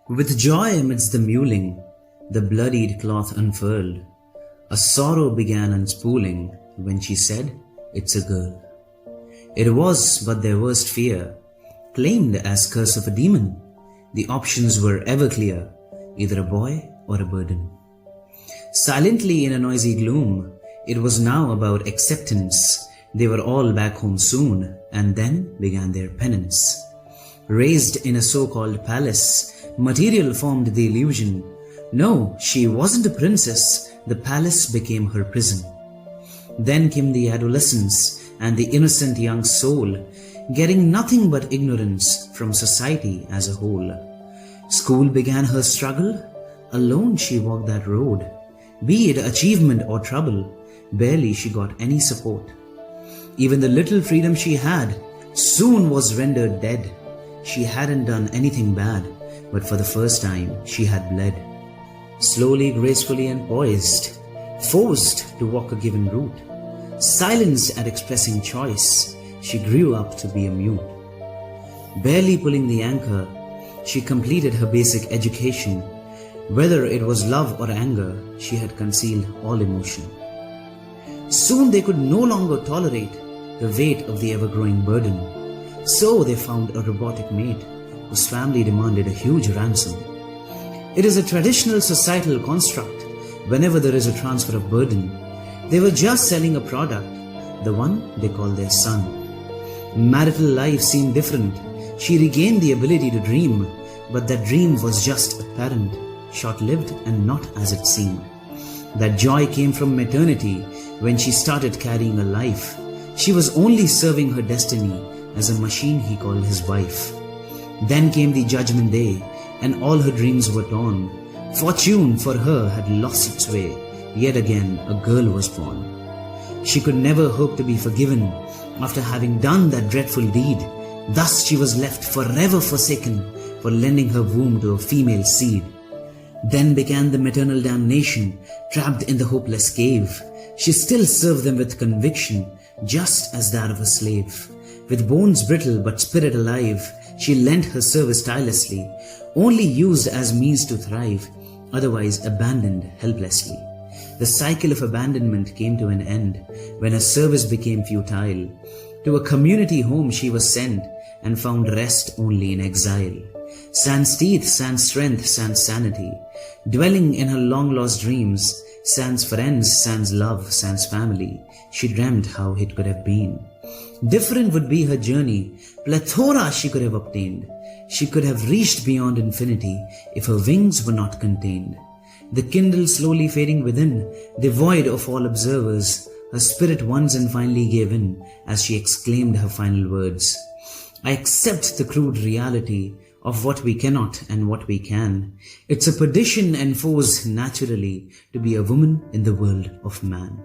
With joy amidst the mewling, the bloodied cloth unfurled. A sorrow began unspooling when she said, "It's a girl." It was but their worst fear, claimed as curse of a demon. The options were ever clear, either a boy or a burden. Silently in a noisy gloom, it was now about acceptance. They were all back home soon, and then began their penance. Raised in a so-called palace, material formed the illusion. No, she wasn't a princess, the palace became her prison. Then came the adolescence and the innocent young soul, getting nothing but ignorance from society as a whole. School began her struggle, alone she walked that road. Be it achievement or trouble, barely she got any support. Even the little freedom she had soon was rendered dead. She hadn't done anything bad, but for the first time she had bled. Slowly, gracefully and poised, forced to walk a given route, silenced at expressing choice, she grew up to be a mute. Barely pulling the anchor, she completed her basic education. Whether it was love or anger, she had concealed all emotion. Soon they could no longer tolerate the weight of the ever-growing burden. So they found a robotic mate whose family demanded a huge ransom. It is a traditional societal construct. Whenever there is a transfer of burden, they were just selling a product, the one they call their son. Marital life seemed different. She regained the ability to dream, but that dream was just apparent, short-lived and not as it seemed. That joy came from maternity when she started carrying a life. She was only serving her destiny as a machine he called his wife. Then came the judgment day, and all her dreams were torn. Fortune for her had lost its way. Yet again a girl was born. She could never hope to be forgiven after having done that dreadful deed. Thus she was left forever forsaken for lending her womb to a female seed. Then began the maternal damnation, trapped in the hopeless cave. She still served them with conviction, just as that of a slave. With bones brittle but spirit alive, she lent her service tirelessly, only used as means to thrive, otherwise abandoned helplessly. The cycle of abandonment came to an end when her service became futile. To a community home she was sent and found rest only in exile. Sans teeth, sans strength, sans sanity, dwelling in her long-lost dreams, sans friends, sans love, sans family, she dreamt how it could have been. Different would be her journey, plethora she could have obtained. She could have reached beyond infinity if her wings were not contained. The kindle slowly fading within, devoid of all observers, her spirit once and finally gave in as she exclaimed her final words. I accept the crude reality of what we cannot and what we can. It's a perdition enforced naturally to be a woman in the world of man.